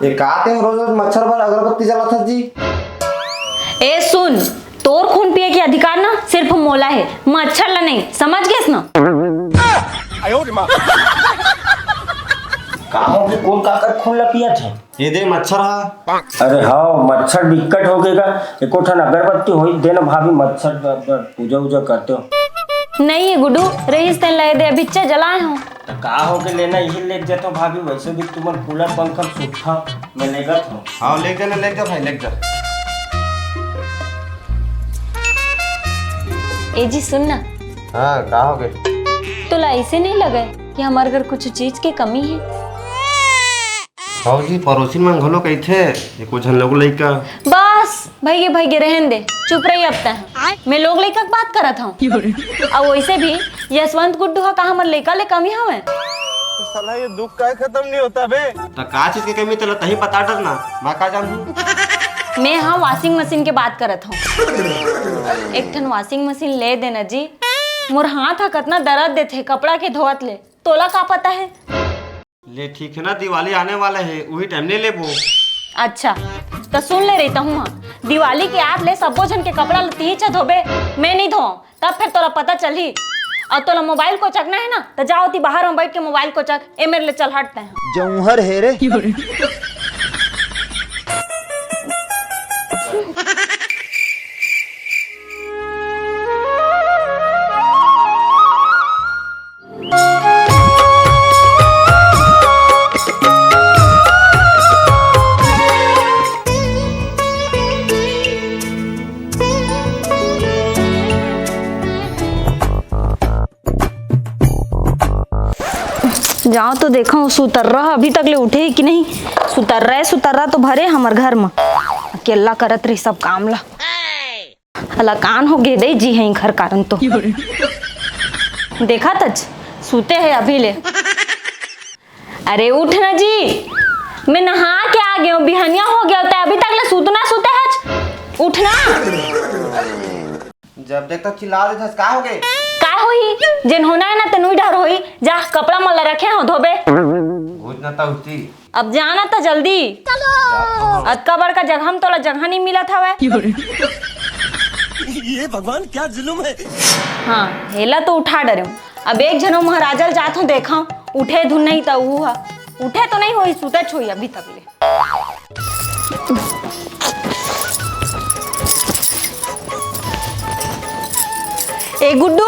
ये कहते हैं रोज रोज मच्छर पर अगरबत्ती जलाता जी। ए सुन, तोर खून पिए के अधिकार ना सिर्फ मोला है, मच्छर ला नहीं, समझ गए ना? कामों के कौन काकर खून ला पिया थे? ये देख मच्छर हा। अरे हाँ, मच्छर दिक्कत हो गएगा। एको ठन अगरबत्ती होई देना भाभी, मच्छर पूजा उजा करते हो। नहीं है गुड्डू, रहीस तेन ले दे, अभी जलाए हो। तो का हो के लेना यही ले जाता हूँ भाभी, वैसे भी तुमन कूलर पंखा सूखा मैं लेगा था। हाँ ले जा भाई ले जा। ए जी सुन ना। हाँ का हो गए? तो ऐसे नहीं लगे कि हमारे घर कुछ चीज की कमी है? हाँ जी, पड़ोसी में घोलो कही थे ये कुछ हम लोग लइका। बस भैगे रहन दे, चुप रही अब तक। मैं लोग लइका की बात करत हूँ। और वैसे भी यशवंत गुड्डू का कहा हमारे लइका ले कमी हवे। तो साला ये दुख का खत्म नहीं होता बे। तो का चीज की कमी तो तही पता डरना, मैं का जानू। मैं हाँ वॉशिंग मशीन के बात करत हूँ। एक ठन वॉशिंग मशीन ले देना जी। मोर हाथ हा कतना दर्द देते कपड़ा के धोवत ले, तोला का पता है? ले ठीक है ना, दिवाली आने वाला है, वही टाइम ले लेबो। अच्छा तो सुन ले रहता हूँ, दिवाली के आज ले सबो जन के कपड़ा लती धोबे, मैं नहीं धो, तब फिर तोला पता चली। और तोला मोबाइल को चकना है ना, तो जाओ ती बाहर में बैठ के मोबाइल को चक। ए मेरे लिए चल हटते हैं। जौहर है रे। जाओ तो देखो सुतर रहा अभी तक ले उठे कि नहीं। सुतर रहा तो भरे हमार घर में अकेला करत रही सब काम ला। अला कान हो गे दे जी है घर कारण तो देखा तज सुते है अभी ले। अरे उठ ना जी, मैं नहा के आ गया हूँ, बिहनिया हो गया होता है, अभी तक ले सुते हज। उठना। जब देखता चिल्ला देता का हो गए? का होई जेन होना है ना तेनुई डर होई। जा कपड़ा मल्ला रखे हो धोबे। उठना ता उठी। अब जाना था जल्दी। अतका बड़का जगह में तोला जगह नहीं मिला था वह। ये भगवान क्या जुल्म है। हाँ हेला तो उठा डरे हूँ। अब एक जनो महाराजल जात हूँ देखा उठे धुन नहीं तो वो उठे तो नहीं होई, सुते छोई अभी तक ले। ए गुड्डू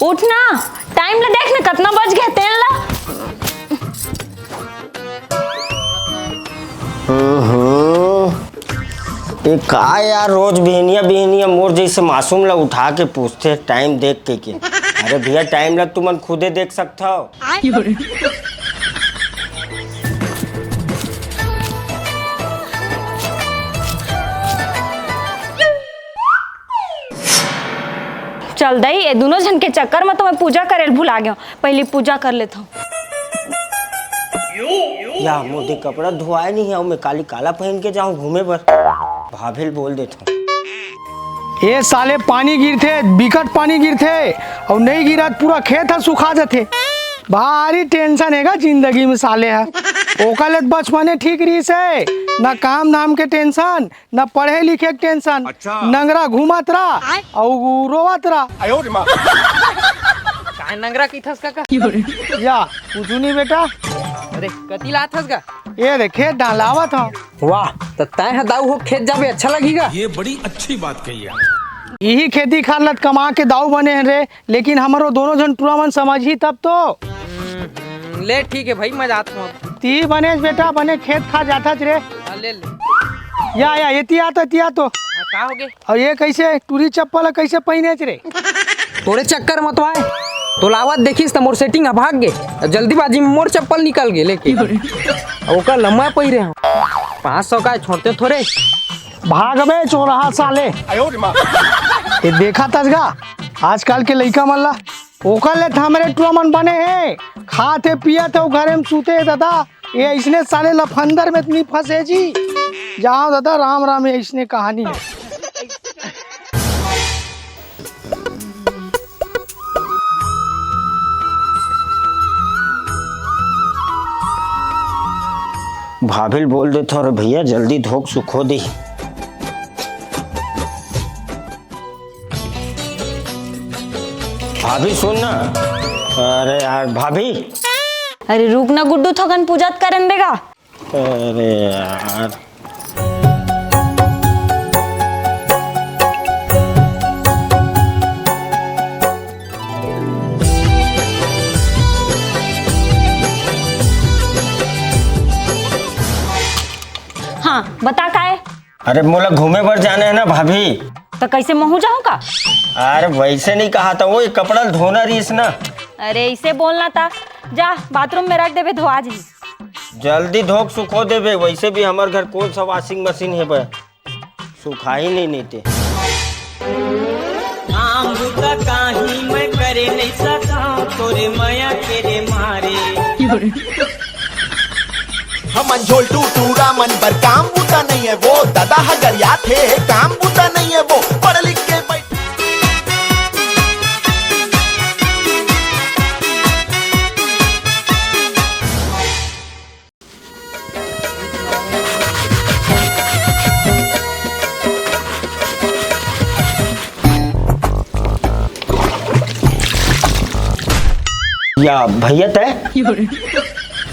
उठना, टाइम ले देख ना कितना बज गया तेल ला। ये का यार, रोज बिहनिया मोर जैसे मासूम ला उठा के पूछते टाइम देख के अरे भैया टाइम लग तुमन खुदे देख सकता हो। चल दई ये दोनों जन के चक्कर में तो मैं पूजा करे भुला गया। पहले पूजा कर लेता हूँ। या मोटे कपड़ा धोआए नहीं है, मैं काली काला पहन के जाऊं घूमे पर। भाभी बोल देता हूँ। ये साले पानी गिरते बिकट पानी गिरते और नहीं गिरा पूरा खेत है सुखा जाते। भारी टेंशन हैगा जिंदगी में साले है। ओकले बचपने ठीक रही से, न काम नाम के टेंशन, न पढ़े लिखे के टेंशन। अच्छा। नंगरा घूमत रहा और रोवत रहा। नंगरा की थस का या कुछ नहीं बेटा। अरे कति ला थस का? ये रे खेत डालावत हूँ। वाह तो तय दाऊ हो खेत जाबे अच्छा लगेगा। ये बड़ी अच्छी बात कही है। यही खेती खालत कमा के दाऊ बने हैं रे, लेकिन हमारो दोनों जन पूरा मन समझी तब तो। ले ठीक है भाई, मैं जाता हूँ। ती बने बेटा बने खेत खा जाता रे। ले ले या ये तिया तो का हो गए? और ये कैसे टूरी चप्पल कैसे पहने रे? तोरे चक्कर मत आए, तो लावत देखिस तो मोर सेटिंग भाग गे, जल्दीबाजी में मोर चप्पल निकल गए लेके। ओकर लम्बा पहिरे हम 500 का छोड़ते थोड़े। भाग बे चोरहा साले। ये देखा तजगा आजकल के लइका मल्ला ओकर ले हमरे टूमन बने हैं, खाते पियते हो घरे में सूते दादा। ये इसने साले लफंदर में इतनी फंसे जी। जाओ दादा राम राम, ये इसने कहानी है। भाभी बोल देता और भैया जल्दी धोख सुखो दी। भाभी सुन ना। अरे यार भाभी। अरे रुक ना गुड्डू, थोकन पूजा करन देगा। अरे यार हाँ बता का है? अरे मोला घूमे पर जाना है ना भाभी। तो कैसे महू जाऊँ का? अरे वैसे नहीं कहा था, वो ये कपड़ा धोना रहीस ना। अरे इसे बोलना था। जा बाथरूम में रख देवे, धोआ जी। जल्दी धोक सुखो देवे। वैसे भी हमारे घर कौन सा वॉशिंग मशीन है बे, सुखा ही नहीं नीते। मैं करे नहीं सका तोरे माया तेरे मारे। हम झोल टूरा मन पर काम बूता नहीं है वो, दादा हगरिया थे काम बूता नहीं है वो, पढ़ लिख के बैठ। या भैया तय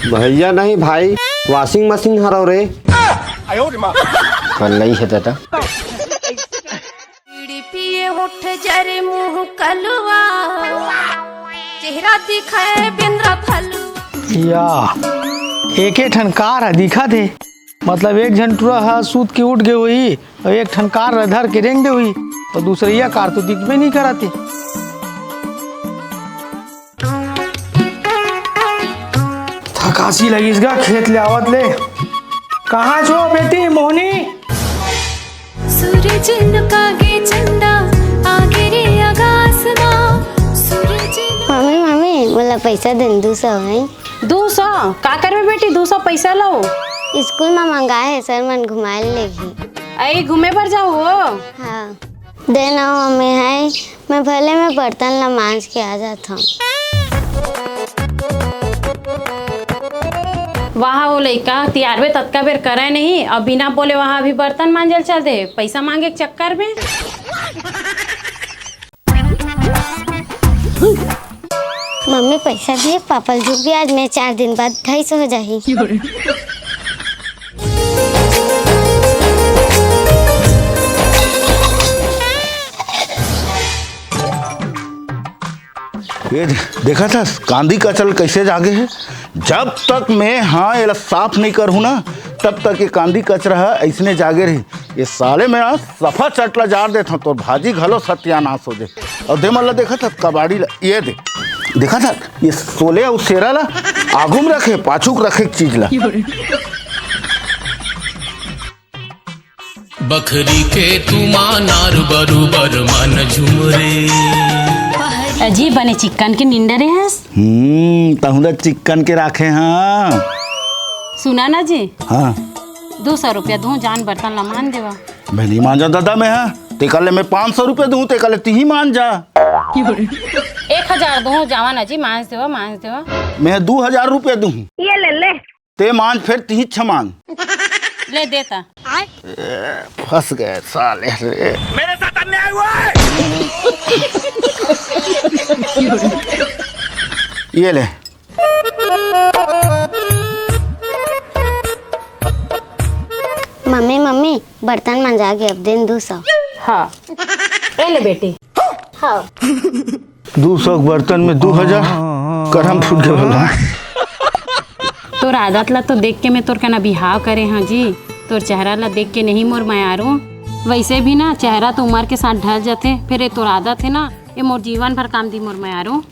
भैया नहीं भाई, वॉशिंग मशीन हराओ रे। कल नहीं है दादा। पिए उठ जरे मुंह कलवा, चेहरा दिखाए बिंद्रा फलवा। या एक ठन कार है दिखा थे, मतलब एक जन टूरा है सूत के उठ गए हुई और एक ठन कार धर के रेंग दे हुई और दूसरी यह कार तो दिख भी नहीं कराती। थकासी लगी इसका, खेत ले आवत ले। कहाँ छो बेटी मोहनी? सूरज लुकागे चंदा आगे रे आकाश में सूरज। मम्मी मम्मी बोला पैसा दे 200 है। 200 का करबे बेटी? 200 पैसा लो। स्कूल में मंगाए है सर, मन घुमाए लेगी। आई घूमे पर जाओ हो। हाँ देना मम्मी है, मैं भले में बर्तन ला मांज के आ जाता हूँ। वहाँ वो लड़का तियारवे तत्का बेर करे नहीं, अब बिना बोले वहाँ अभी बर्तन मांजल चल दे, पैसा मांगे के चक्कर में। मम्मी पैसा दे, पापा झुक भी आज मैं 4 दिन बाद 250 हो जाही। ये देखा था कांदी का चल कैसे जागे है। जब तक मैं हाँ ये साफ नहीं करूँ ना तब तक ये कांदी कचरा है ऐसने जागे रही। ये साले में सफा चटला जार देता तो भाजी घलो सत्यानाश हो दे। और दे मतलब देखा था कबाड़ी ये दे, देखा था ये सोले और शेरा ला आगुम रखे पाछुक रखे चीज ला। बखरी के तुमानार बरुबर मन झुमरे। अजीब बने चिकन के निंडरे है। तहुदा चिकन के राखे। हाँ सुना ना जी। हाँ 200 रुपया दूँ, जान बर्तन ला मान देवा। मैं नहीं मान जा दादा मैं। हाँ ते कल मैं 500 रुपये दूँ, ते कल ती ही मान जा। 1000 दूँ, जावा ना जी, मांस देवा मांस देवा। मैं 2000 रुपये दूँ। ये ले ले ते मान फिर ती छमान ले देता। फंस गए साले रे। मेरे साथ अन्याय हुआ है। ये ले मम्मी मम्मी बर्तन मंजा के अब दिन 200। हाँ ये ले बेटी। हाँ 200 बर्तन में 2000 करम फूट गए बोला। तोर आदत ला तो देख के मैं तोर कहना बिहाव करे। हाँ जी तोर चेहरा ला देख के नहीं मोर मायारो। वैसे भी ना चेहरा तो उम्र के साथ ढल जाते, फिर ये तोर आदत है ना, ये मोर जीवन भर काम दी मोर मायारो।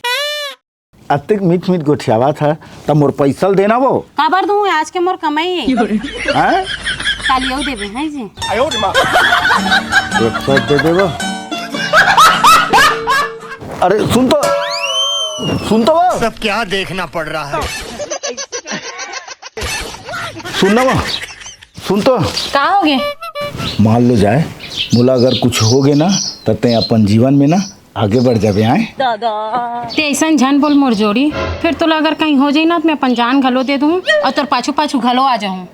अतिक मीठ मीठ गोठियावा था तब मोर पैसा देना वो काबर दूँ, आज के मोर कमाई है। हैं कालियो देबे हैं जी। 100 दे देबो। अरे सुन तो वो सब क्या देखना पड़ रहा है। सुनना वो सुन तो का हो गए? मान लो जाए बोला अगर कुछ हो गए ना तब ते अपन जीवन में ना आगे बढ़ जाबे आए। ते ऐसा झन बोल मोर जोड़ी, फिर तो अगर कहीं हो जाई ना तो मैं अपन जान घलो दे दूँ और तोर पाछू पाछू घलो आ जाऊँ।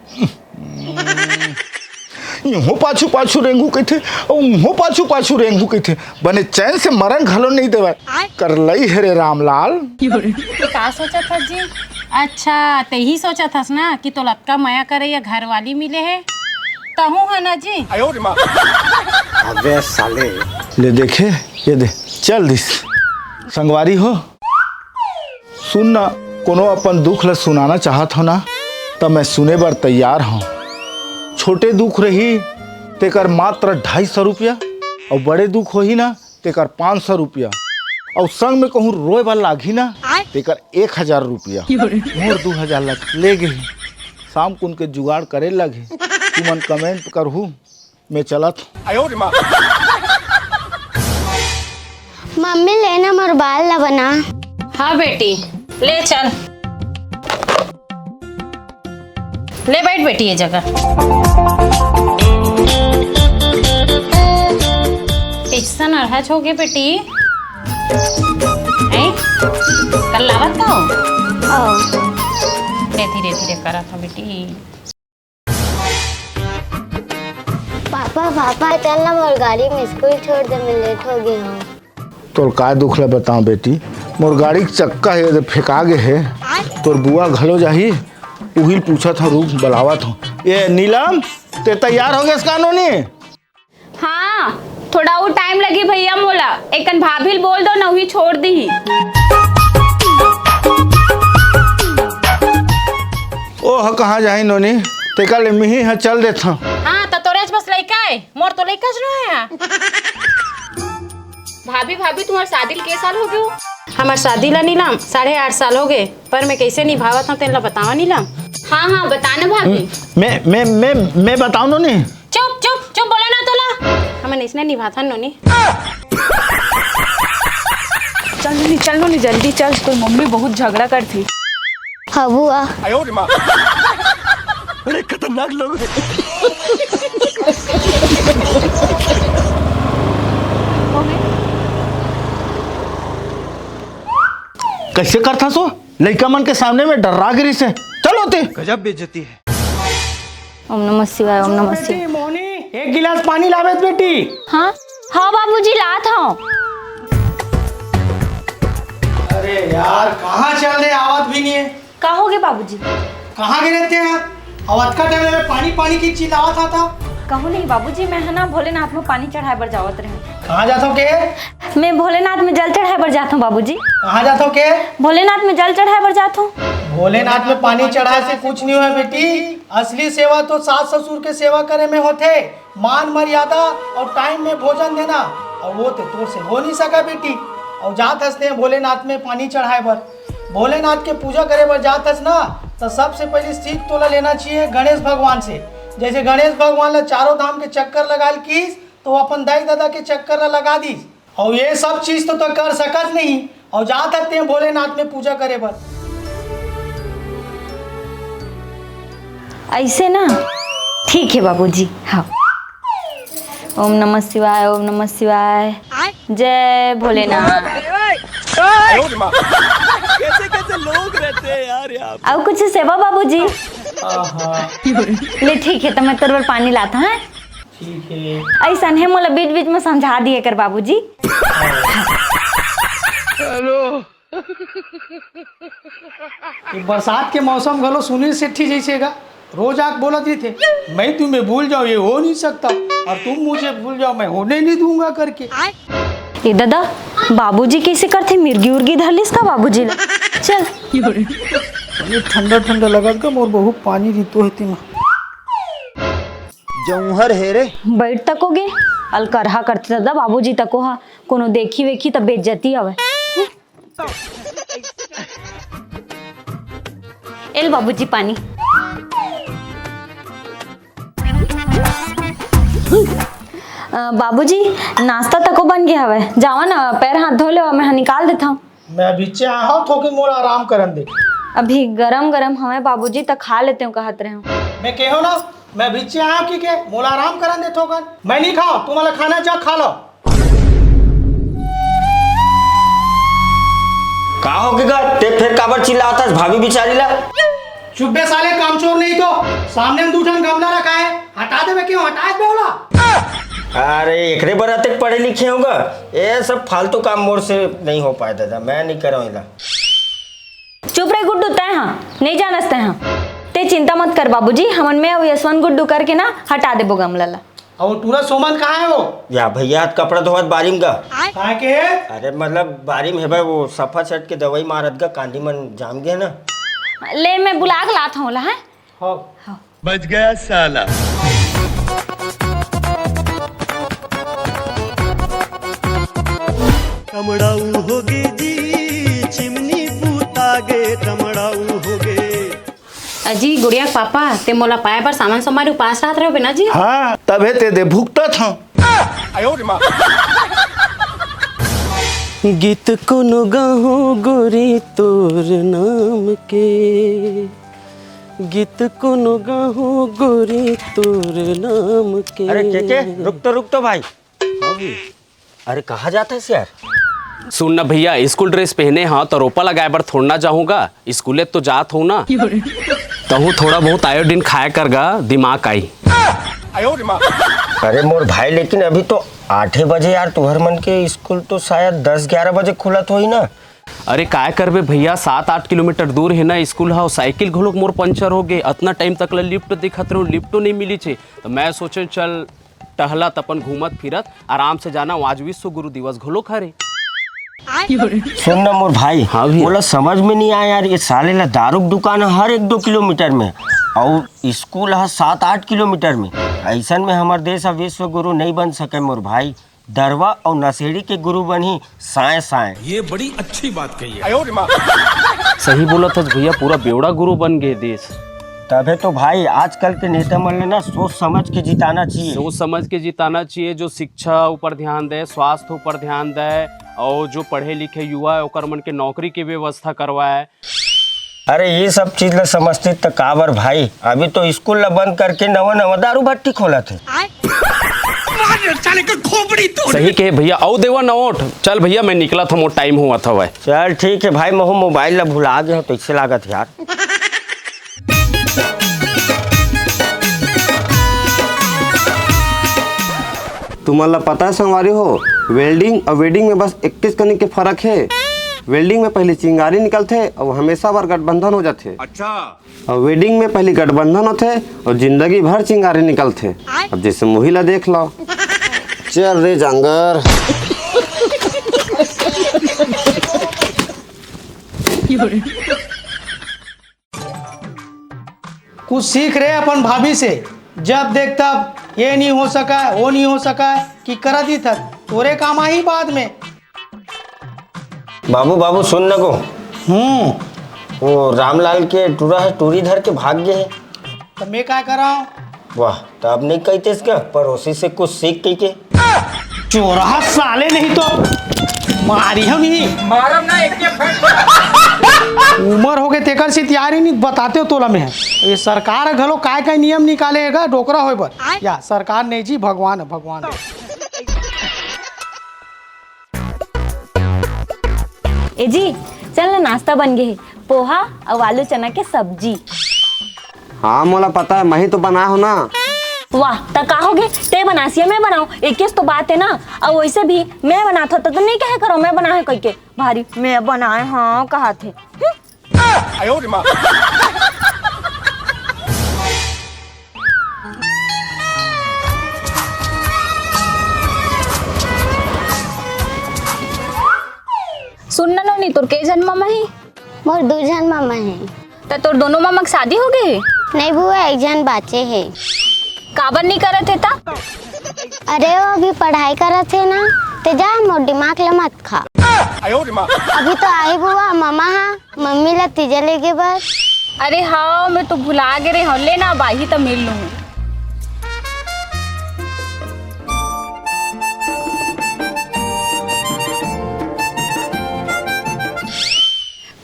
यूं पाछू पाछू रेंगू कहते और यूं पाछू पाछू रेंगू कहते बने चैन से मरण घलो नहीं देवा कर लई है रे रामलाल। का सोचा था जी? अच्छा ते ही सोचा था ना कि तो लटका माया करे या घर वाली मिले है तहू है ना जी। अबे साले ले देखे ये दे चल दिस संगवारी हो सुन ना कोनो अपन दुख ल सुनाना चाहत हो ना तब मैं सुने बर तैयार हूँ। छोटे दुख रही तेकर मात्र 250 रुपया और बड़े दुख हो ही ना तेकर 500 रुपया और संग में कहूँ रोए वाला लागी ना तेकर 1000 रुपया मोर 2000 लग ले गई। शाम को उनके जुगाड़ करे लगे तुमन कमेंट करहू मैं चलत। मम्मी लेना मोर बाल ला बना। हाँ बेटी ले चल, ले बैठ बेटी ये जगह। ऐसा नाराज हो गए बेटी? कल लावत का हो? धीरे धीरे करा था बेटी। पापा पापा चल ना मोर गाड़ी में स्कूल छोड़ दे, मैं लेट हो गई हूँ। तोर का दुख ला बताऊं बेटी मोर गाड़ी के चक्का है फेंका गे है तोर बुआ घलो जाही उहिल पूछा था रूप बुलावत हो। ये नीलम ते तैयार हो गए कानूनी? हाँ थोड़ा और टाइम लगी भैया मोला, एकन भाभी बोल दो ना वही छोड़ दी। ओह कहाँ जाही नोनी ते कल मिही है चल देता। हाँ तो तोरे बस लइका है, मोर तो लइका ज न है। भाभी भाभी तुम्हारे शादी के साल हो गए? हमार शादी ला नीलम 8.5 साल हो गए, पर मैं कैसे निभावत हूँ तेला बतावा नीलम। हाँ हाँ बताना भाभी। मैं बताऊं नोनी? चुप चुप चुप बोले ना तोला, हमें इसने निभाता नोनी। चल नोनी जल्दी चल, कोई मम्मी बहुत झगड़ा करती। हाँ बुआ। बड़े खतरनाक लोग हैं। कैसे करता सो लड़का मन के सामने में डरा गिरी से चलो ते गजब बेइज्जती है। ओम नमः शिवाय ओम नमः शिवाय। बेटी मोनी एक गिलास पानी लावेत बेटी। हाँ हाँ बाबूजी लात हूँ। अरे यार कहाँ चल रहे, आवाज भी नहीं है। का हो गए बाबूजी? कहाँ गिरे थे आप? आवाज का टाइम में पानी पानी की चिल्लावत था। कहूँ नहीं बाबूजी, मैं है ना भोलेनाथ में पानी चढ़ाए बर जावत रहे। कहाँ जाता के? मैं भोलेनाथ में जल चढ़ाए बर जाता हूँ बाबूजी। कहाँ जाता के? भोलेनाथ में जल चढ़ाए बर जाता हूँ। भोलेनाथ में पानी चढ़ाए से कुछ नहीं हुआ बेटी, असली सेवा तो सास ससुर के सेवा करे में होते, मान मर्यादा और टाइम में भोजन देना, और वो तो तोर से हो नहीं सका बेटी। और जात हंसते हैं भोलेनाथ में पानी चढ़ाए बर, भोलेनाथ के पूजा करे बर जात हंस ना, तो सबसे पहले सीख तोला लेना चाहिए गणेश भगवान से। जैसे गणेश भगवान ला चारों धाम के चक्कर लगा कीस तो अपन दाई दादा के चक्कर ला लगा दी, और ये सब चीज तो कर सकत नहीं, और जा सकते हैं भोलेनाथ में पूजा करे बर। ऐसे ना ठीक है बाबूजी। हाँ ओम नमः शिवाय ओम नमः शिवाय, जय भोलेनाथ। कैसे कैसे लोग रहते हैं यार यहाँ। अब कुछ सेवा बाबूजी? ले ठीक है, तो मैं तेरे पानी लाता है। ठीक है। ऐसा है मोला बीच बीच में समझा दिए कर बाबूजी। बरसात के मौसम घलो सुनील सेठी जैसे गा रोज आग बोला थे मैं तुम्हें भूल जाओ, ये हो नहीं सकता, और तुम मुझे भूल जाओ, मैं होने नहीं दूंगा करके। ये दादा बाबूजी कैसे करते, मिर्गी उर्गी धर लिस का बाबूजी ला। चल ठंडा ठंडा लगा का मोर बहुत पानी रीतो है तीन जौहर है रे। बैठ तकोगे अलकरहा करते दादा बाबूजी तको हा, कोनो देखी वेखी तब बेइज्जती आवे। एल बाबूजी पानी। बाबूजी नाश्ता तको बन गया हवे, जावा ना पैर हाथ धो ले, मैं निकाल देता हूँ। मैं अभी आया हूँ थोड़ी मोर आराम करन दे। अभी गरम गरम हमें बाबूजी तक खा लेते हो कहत रहे हो। मैं कहो ना मैं बीच आया हूँ कि मोला आराम करन दे थोकन, मैं नहीं खाओ, तुम्हारा खाना जा खा लो। का हो गया ते फिर काबर चिल्लाता भाभी बिचारी ला? चुप बे साले कामचोर नहीं तो सामने में दूठन गमला रखा है, हटा दे बे, क्यों हटाए बे बोला? अरे एकरे बर तक पढ़े लिखे होगा, ये सब फालतू काम मोर से नहीं हो पाए दादा, मैं नहीं कर रहा। चुप रहे गुड्डू, तय हाँ नहीं जानते हैं ते चिंता मत कर बाबूजी, हमन में यशवंत गुड्डू करके ना हटा दे वो गमला ला। और पूरा सोमन कहाँ है वो? या भैया कपड़ा धोवत बारिम का। कहाँ के? अरे मतलब बारिम है भाई, वो सफा छट के दवाई मारत का, कांदी मन जाम गया ना। ले मैं बुला के लाता हूँ ला है। हाँ बच गया साला। कमड़ाऊ होगे जी चिमनी पूतागे कमड़ाऊ होगे। अजी गुड़िया पापा ते मोला पाए पर सामान समारे उपास रात रहो बिना जी। हाँ तबे ते दे भुगता था। गीत कोनो गाहो गोरी तोर नाम के, गीत कोनो गाहो गोरी तोर नाम के। अरे के रुक तो भाई। अरे कहाँ जाता है यार? सुन ना भैया, स्कूल ड्रेस पहने हाँ तो रोपा लगाए बर थोड़ा ना जाऊंगा, स्कूले तो जात हूँ ना, तो थोड़ा बहुत आयोडीन खाया करगा, दिमाग आई। अरे मोर भाई लेकिन अभी तो 8 बजे यार, तुहर मन के स्कूल तो शायद 10-11 बजे खुलत हो ही ना। अरे काय करबे भैया, 7-8 किलोमीटर दूर है ना स्कूल, हाँ साइकिल घोलोक मोर पंचर हो गए, इतना टाइम तक लिफ्ट दिखत रहूँ, लिफ्टो नहीं मिली छे, तो मैं सोचे चल टहलत अपन घूमत फिरत आराम से जाना, आज विश्व गुरु दिवस घोलोक हरे। सुन ना मोर भाई, हाँ भैया। बोला समझ में नहीं आया यार, ये साले ला दारू की दुकान है हर 1-2 किलोमीटर में और स्कूल है 7-8 किलोमीटर में। ऐसा में हमारे देश विश्व गुरु नहीं बन सके मोर भाई, दरवा और नशेड़ी के गुरु बनी साए साए। ये बड़ी अच्छी बात कही है। सही बोला था भैया, पूरा बेवड़ा गुरु बन गए देश। तबे तो भाई आजकल के नेता मन ने ना सोच समझ के जिताना चाहिए। सोच समझ के जिताना चाहिए, जो शिक्षा ऊपर ध्यान दे, स्वास्थ्य ऊपर ध्यान दे, और जो पढ़े लिखे युवा है ओकर मन के नौकरी की व्यवस्था करवाए। अरे ये सब चीज ला समझते तो काबर भाई, अभी तो स्कूल ला बंद करके नवा दारू भट्टी खोला थे। सही कहे भैया, आओ देवा नोट। चल भैया मैं निकला था, मोर टाइम हुआ था भाई। चल ठीक है भाई, मैं मोबाइल ला भुला गया तो इससे लागत यार। तुम्हाला पता है संगवारी हो, वेल्डिंग और वेडिंग में बस 21 कनी के फर्क है। वेल्डिंग में पहले चिंगारी निकलते और हमेशा बार गठबंधन हो जाते। अच्छा। और वेडिंग में पहले गठबंधन होते और जिंदगी भर चिंगारी निकलते। अब जैसे मोहिला देख लो। चल रे जंगर। कुछ सीख रहे अपन भाभी से, जब देख तब ये नहीं हो सका वो नहीं हो सका कि कर दी था, तोरे काम आई बाद में। बाबू सुन न को। वो रामलाल के टूरा है, टूरी धर के भाग गए है। तो मैं क्या कर रहा हूँ? वाह, तो अब नहीं कहते इसका पड़ोसी से कुछ सीख के। चोरहा साले, नहीं तो मारी हम ही मारम ना एक उम्र हो गए तेकर से तैयारी नहीं बताते हो तोला में है। ये सरकार घलो काय काय नियम निकालेगा डोकरा होए बर, या सरकार नहीं जी, भगवान है भगवान है। ए जी चल ना, नाश्ता बन गए, पोहा और आलू चना के सब्जी। हाँ मोला पता है, मैं ही तो बना हूँ ना। वाह, तो कहोगे ते बनासिया मैं बनाऊं, एक तो बात है ना। और वैसे भी मैं बनाता तो नहीं कहे करो मैं बना है कह के, भारी मैं बनाए हाँ कहा थे। सुनना नो नहीं, तोर के जन मामा ही? मोर 2 जन मामा है। तो तोर दोनों मामा की शादी हो गई? नहीं बुआ, 1 जन बाचे है। काबर नहीं करत है ता? अरे वो अभी पढ़ाई करत है ना, ते जा मोर दिमाग ला मत खा। अभी तो आई बुआ मामा हाँ, मम्मी ला तीजा लेके बस। अरे हाँ, मैं तो भुला गए रे, लेना बाही तो मिल लूँ।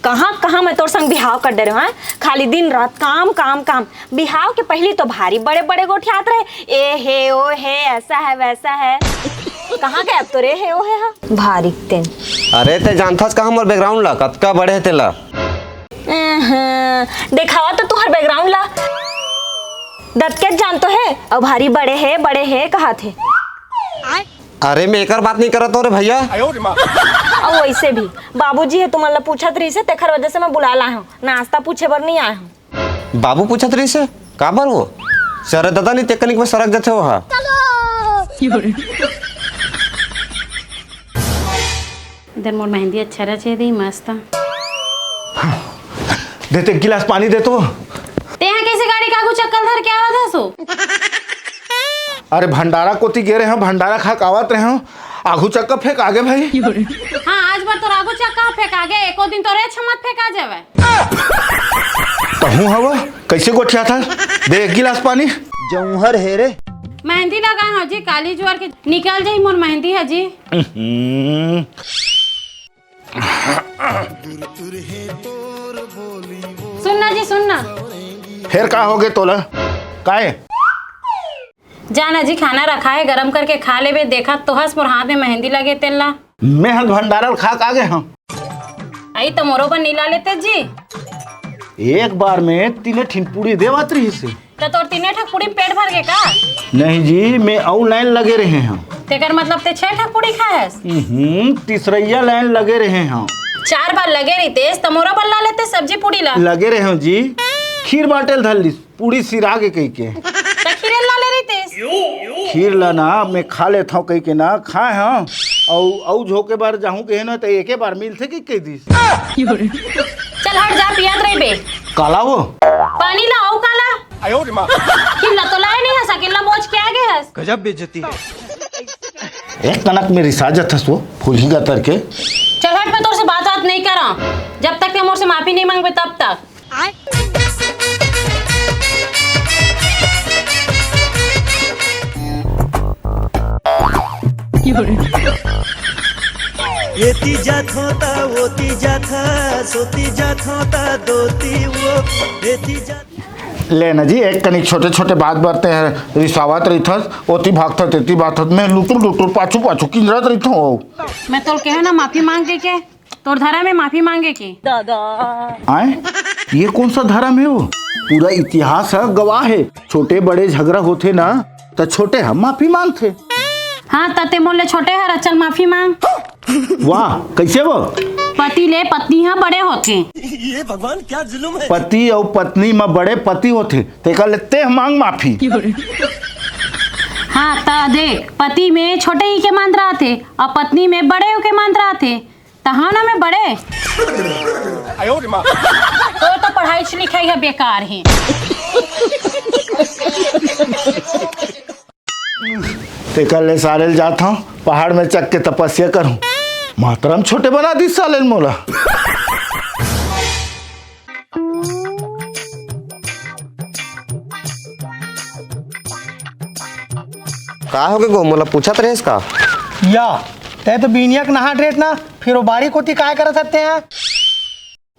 कहाँ मैं तोर संग बिहाव कर दे रहे हैं, खाली दिन रात काम काम काम। बिहाव के पहले तो भारी बड़े बड़े गोठियात रहे, ए हे ओ हे, ऐसा है वैसा है। कहाँ गए अब तो रे हे ओ है, भारी तेन। अरे ते जानथस का हमर बैकग्राउंड ला कतका बड़े है तेला। देखावा तो तुहर बैकग्राउंड ला। दत्केत जान तो है और भारी बड़े है कहा थे। अरे मैं एकर बात नहीं करत हो रे भैया। और वैसे भी बाबूजी है तुम्हारा पूछत रही से तेखर वजह से मैं बुला ला हूँ, नाश्ता पूछे बर नहीं आया हूँ। बाबू पूछत रही से का बर वो सर दादा नहीं टेक्निक में सरक जाते हो। हाँ इधर मोर मेहंदी अच्छा रचे दी मस्त। देते गिलास पानी दे तो। ते यहाँ कैसे गाड़ी कागू चक्कर धर के आवा था सो। अरे भंडारा कोती गे रहे हैं, भंडारा खा कावत रहे हैं, आगू चक्का फेंक आगे भाई। हाँ आज बार तो आगू चक्का फेंक आगे, एको दिन तो रे छमत फेंका जावे। कहूँ हवा कैसे गोठिया था, दे एक गिलास पानी। जौहर है रे। मेहंदी लगा हो जी, काली जुआर के निकल जाई मोर मेहंदी है जी। सुनना जी सुनना। फिर का हो गए तोला काहे? जाना जी खाना रखा है गरम करके खा लेबे। देखा तो हस मोर हाथ में मेहंदी लगे तेला। मैं हम भंडारा खा के आगे हम आई तो मोरो पर नीला लेते जी। एक बार में 3 ठिन पूरी देवत रही से। तो तोर 3 ठक पूरी पेट भर गए का? नहीं जी मैं और लाइन लगे रहे हैं। तेकर मतलब ते 6 ठक पूरी खाएस? तीसरैया लाइन लगे रहे हैं। 4 बार लगे रही तेज तो मोरो पर ला लेते सब्जी पूरी ला। लगे रहे हैं जी, खीर बाटेल धर ली पूरी सिरा के कही के। खीर ला ले रही तेज। खीर ला ना मैं खा लेता हूँ कही के ना खाए हाँ और झोंके बार जाऊँ के ना तो एक बार मिल थे कि कह दी। चल हट जा पियात रही बे। काला वो पानी ला आओ काला। खीर ला तो लाए नहीं है सकेला बोझ के आगे है। गजब बेइज्जती है। एक तनक में रिसाजत है सो फूली का तर के। चल हट मैं तोर से बात नहीं करा जब तक ते मोर से माफी नहीं मांगबे तब तक। येती जात होता वोती जात सोती जात होता दोती वो येती जात। लेना जी एक कनिक छोटे छोटे बात बरते हैं रिसावत रही था ओती भागता तेती बात मैं लुटुर पाछू पाछू किंजरत रही था। मैं तोर कहे ना माफी मांगे के तोर धरा में माफी मांगे के। दादा आए ये कौन सा धर्म है? वो पूरा इतिहास है गवाह है। छोटे बड़े झगड़ा होते ना तो छोटे हम माफी मांगते। हाँ तते मोले छोटे हर चल माफी मांग। वाह कैसे वो पति ले पत्नी हाँ बड़े होते। ये भगवान क्या जुल्म है। पति और पत्नी में बड़े पति होते तेका लेते हम मांग माफी। हाँ ता देख पति में छोटे ही के मान रहा थे और पत्नी में बड़े के मान रहा थे तहा ना में बड़े। तो पढ़ाई लिखाई है बेकार है। तेका ले सालेल जाता हूँ पहाड़ में चक के तपस्या करूँ मातरम छोटे बना दी सालेल मोला। का हो गए गो मोला पूछत रहे इसका। या ते तो बीनियक नहा रेट ना फिर वो बारी कोती काय कर सकते हैं।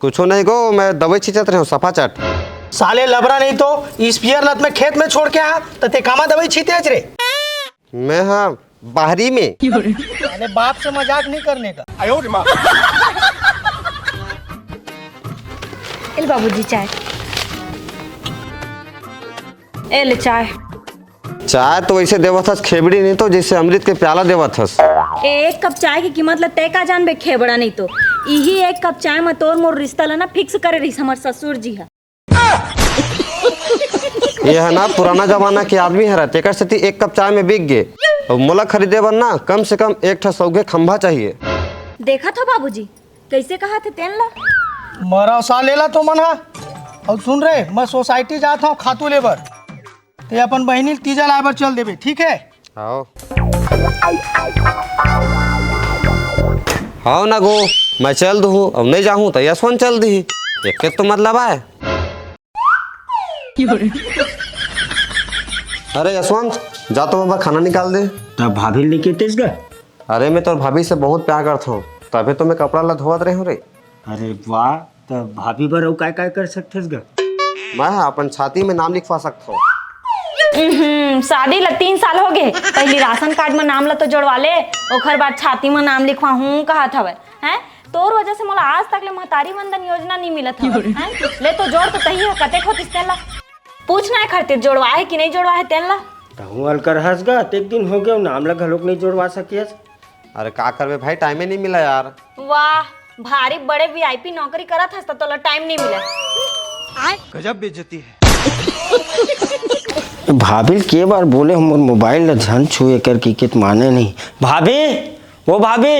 कुछ नहीं गो मैं दवाई छिंचत रहे हूँ सफा चट। साले लबरा नहीं तो स्पीयर लत में खेत में छोड़ के आ तो ते कामा दवाई छीते रे। मैं हाँ बाहरी में। अरे बाप से मजाक नहीं करने का। एल बाबूजी चाय। एल चाय। चाय तो वैसे देवत हस खेबड़ी नहीं तो जैसे अमृत के प्याला देवत हस। एक कप चाय की कीमत ला तय का जान बे खेबड़ा नहीं तो यही एक कप चाय में तोर मोर रिश्ता ला ना फिक्स करे रही हमार ससुर जी है। ये है ना पुराना जमाना के आदमी है तेकर से एक कप चाय में बिक गए और मोला खरीदे बर ना कम से कम एक ठा सौगे खंभा चाहिए। देखा था बाबूजी कैसे कहा थे तेन ला मरा सा लेला तो मना। और सुन रहे मैं सोसाइटी जाता हूँ खातू लेबर ते अपन बहनी तीजा लाइबर चल देबे ठीक है। आओ हाँ ना गो मैं चल दूँ अब नहीं जाऊँ तो यशवंत चल दी एक तो मतलब है। अरे यशवंत जा तो बाबा खाना निकाल दे। तब भाभी लेके तेज गए। अरे मैं तो भाभी से बहुत प्यार करता हूँ तभी तो मैं कपड़ा ला धोवत रहे हूँ रे। अरे वाह तब भाभी बर और काय कर सकते मैं अपन छाती में नाम लिखवा सकता हूँ। शादी ला 3 साल हो गए पहली राशन कार्ड में नाम ला तो जोड़वा ले ओखर बाद छाती में नाम लिखवा हूँ कहा था हैं तोर वजह से मला आज तक ले महतारी वंदन योजना नहीं मिलत है ले तो जोड़ तो तही है कते होतिस तेला पूछना है खातिर जोड़वा है कि नहीं जोड़वा है तेला कहूँ अलकर हंस गा एक दिन हो गया नाम लग लोग नहीं जोड़वा सकियस। अरे का करबे भाई, टाइम ही नहीं मिला यार। वाह भारी बड़े वीआईपी नौकरी करत हस तो तोला टाइम नहीं मिला। गजब बेइज्जती है। भाभी के बार बोले हम मोबाइल ल झन छुए कर की कित माने नहीं। भाभी वो भाभी।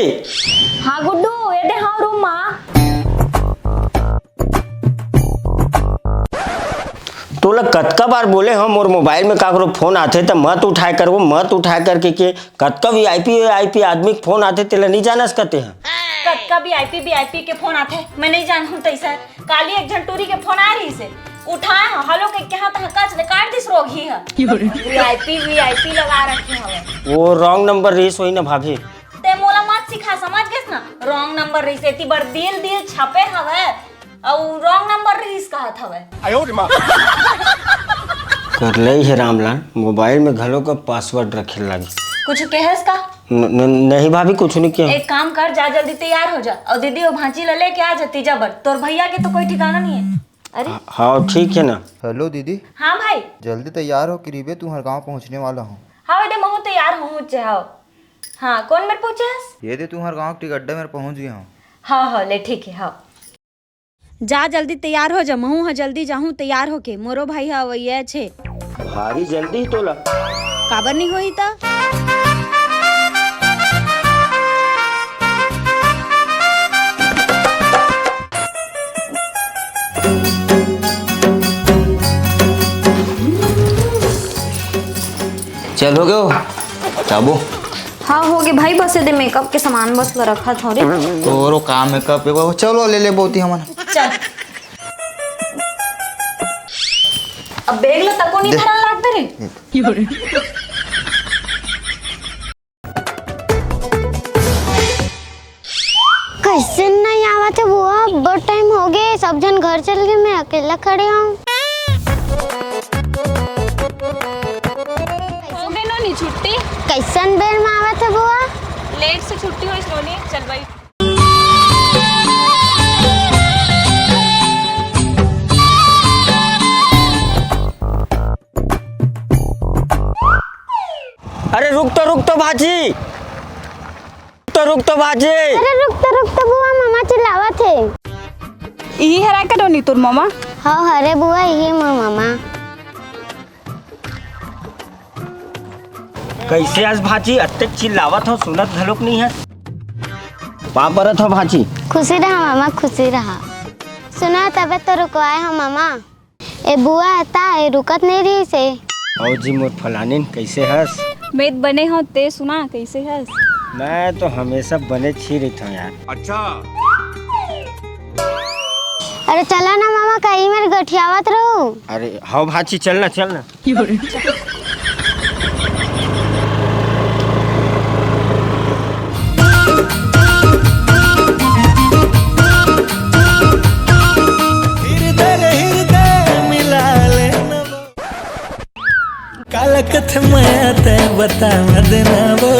हाँ गुड्डू ये दे हाँ रूम माँ। तो लग कतका बार बोले हम और मोबाइल में काकरो फोन आते तो मत उठाए कर, वो मत उठाए करके के कतका वीआईपी आदमी के फोन आते तेला नहीं जाना सकते हैं। कतका वीआईपी के फोन आते मैं नहीं जानूं तैसा। काली एक झंटूरी के फोन आ रही से उठाए हेलो के क्या था कच ने काट दिस रोग ही है। वीआईपी लगा रखी है वो रॉन्ग नंबर रेस होई ना भाभी। ते मोला मत सिखा समझ गेस ना। रॉन्ग नंबर रेस एती बर दिल छपे हवे और रॉन्ग नंबर रेस कहत हवे। कर ले है रामलाल मोबाइल में घलो का पासवर्ड रखे लगी। कुछ कहस का नहीं भाभी कुछ नहीं किया। एक काम कर जा जल्दी तैयार हो जा और दीदी वो भांजी ले लेके आ जाती जबर। तोर भैया के तो कोई ठिकाना नहीं है। अरे हाँ ठीक है ना। हेलो दीदी। हाँ भाई जल्दी तैयार हो करीबे तू हर गाँव पहुँचने वाला हूँ। हाँ बेटे मैं तैयार हूँ मुझे। हाँ कौन मेरे पूछे? ये दे तू हर गाँव टिकट अड्डे में पहुँच गया हूँ। हाँ ले ठीक है। हाँ जा जल्दी तैयार हो जा। महू हाँ जल्दी जाहूँ तैयार होके मोरो भाई हाँ वही छे भारी जल्दी तो ला काबर नहीं होई ता। चल हो गयो चाबू। हाँ हो गए भाई बस दे मेकअप के सामान बस ला रखा था रे। तो काम मेकअप चलो ले ले बहुत ही हमारा। चल अब बैग ला तको नहीं धरन लागते रे। कैसे नहीं आवा थे बुआ, बहुत टाइम हो गए सब जन घर चल गए मैं अकेला खड़े हूँ। हो गई नोनी छुट्टी। कैसन बेर में आवा थे बुआ? लेट से छुट्टी हुई नोनी। चल भाई अरे रुक तो भाजी। रुक तो भाजी। अरे रुक तो बुआ मामा चिल्लावा थे। यही हरा का नोनी तोर मामा। हाँ अरे बुआ यही मोर मामा। कैसे आज भाजी अत्ते चिल्लावत हो सुनत घलोक नहीं है। पा परत हो भाजी। खुशी रहा मामा खुशी रहा। सुना तबे तो रुकवाए हो मामा। ए बुआ था ए रुकत नहीं रही से। और जी मोर फलानिन कैसे हस? मेद बने हो ते सुना कैसे हस? मैं तो हमेशा बने छी रही था यार। अच्छा अरे चला ना मामा कहीं मेरे गठियावत रहो। अरे हाँ भाजी चलना। हृदय मिला लेना काला कथ मैं ते बता देना वो।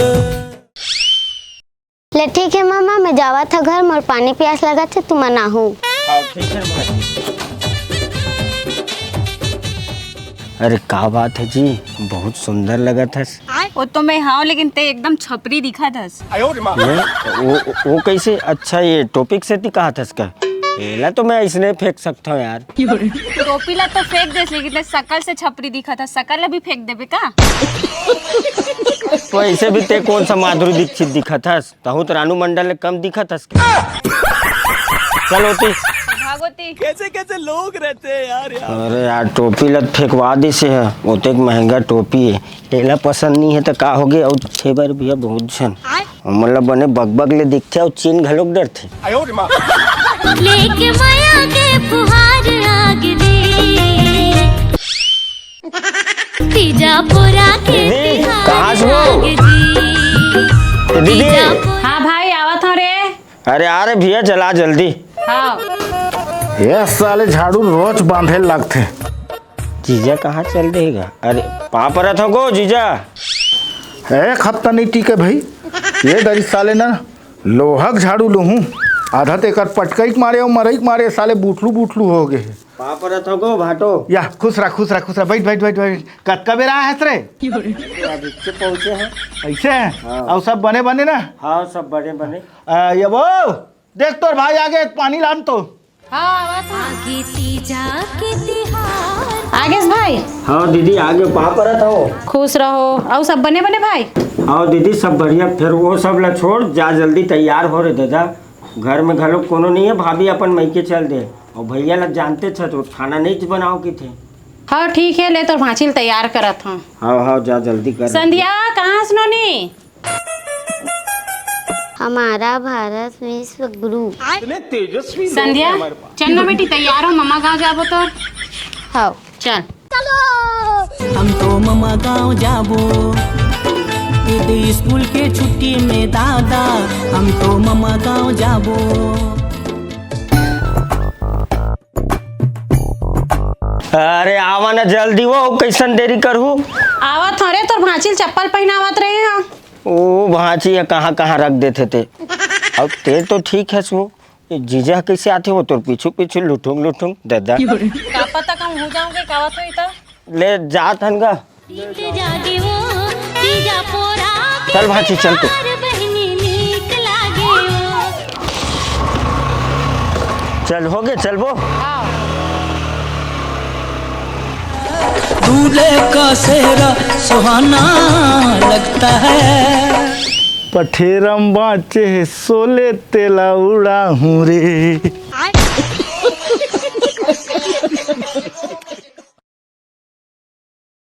ले ठीक है मामा मैं जावा था घर मोर पानी प्यास लगा थे तुम ना हो। हाँ ठीक है भाई। अरे क्या बात है जी बहुत सुंदर लगा था। वो तो मैं हाँ लेकिन ते एकदम छपरी दिखा था। वो कैसे? अच्छा ये टॉपिक से कहा था इसका पहला तो मैं इसने फेंक सकता हूँ यार। टोपी ला तो फेंक दे लेकिन शकल से छपरी दिखा था। शकल भी फेंक देबे का? तो ऐसे भी ते कौन सा माधुरी दीक्षित दिखा था? तहु तो रानू मंडल ने कम दिखा था। चल होती भागवती कैसे लोग रहते हैं यार। अरे यार टोपी लत फेंकवा दी से है वो तो एक महंगा टोपी है। टेला पसंद नहीं है तो का हो गया। और 6 बार भैया बहुत छन मतलब बने बग ले दिखते और चीन घलोक डर थे। लेके माया के फुहार आग रे तीजा पोरा के कहाँ से हो? दीदी हाँ भाई आवा था रे। अरे आ रहे भैया चला जल्दी। हाँ ये साले झाड़ू रोज बांधे लगते। जीजा कहाँ चल देगा? अरे पा परत हो गो जीजा। एक हफ्ता नहीं टीके भाई। ये दरी साले ना लोहक झाड़ू लूहूं आधा तो एक पटकई के मारे और मरई के मारे साले बूटलू बूटलू हो गए। पाप रथ हो भाटो या खुश रहा खुश रहा खुश रहा, बैठ बैठ बैठ बैठ। कतका बेरा है रे? अभी से पहुँचे हैं। ऐसे हैं और सब बने बने ना? हाँ सब बड़े बने। ये वो देख तोर भाई आगे पानी लान तो। आगे तीजा के तिहार आगे से भाई। हाँ दीदी आगे पाप रथ हो। खुश रहो। और सब बने बने भाई। हाँ दीदी सब बढ़िया। फिर वो सब ला छोड़ जा, जल्दी तैयार हो रहे दादा। घर में घलो कोनो नहीं है, भाभी अपन मई के चल दे। और भैया लोग जानते छ तो खाना नहीं बनाओ की थे। हाँ ठीक है, ले तो भांचिल तैयार करत हूँ। हाँ हाँ जा जल्दी कर। संध्या कहाँ सुनोनी? हमारा भारत विश्व गुरु। संध्या चल ना बेटी, तैयार हो, मम्मा गाँव जाबो तो। हाँ चल। हम तो ममा गाँव जाबो दीदी स्कूल के छुट्टी में दादा, हम तो ममा गाँव जाबो। अरे आवा ना जल्दी, वो कैसन देरी करू। आवत हो रे, तोर भांचिल चप्पल पहनावत रहे हैं। ओ भांची कहाँ कहाँ रख देते थे। अब ते तो ठीक है सु, जीजा कैसे आते हो तो पीछू पीछू लुठूंग लुठूंग दादा। का पता कम हो जाओगे कावत होई तो। ले जात हन गा। चल भांची चल तू। चल हो गए, चल वो। दूल्हे का सेहरा सुहाना लगता है। पठेरम बाँचे सोले तेला उड़ा हूँ रे।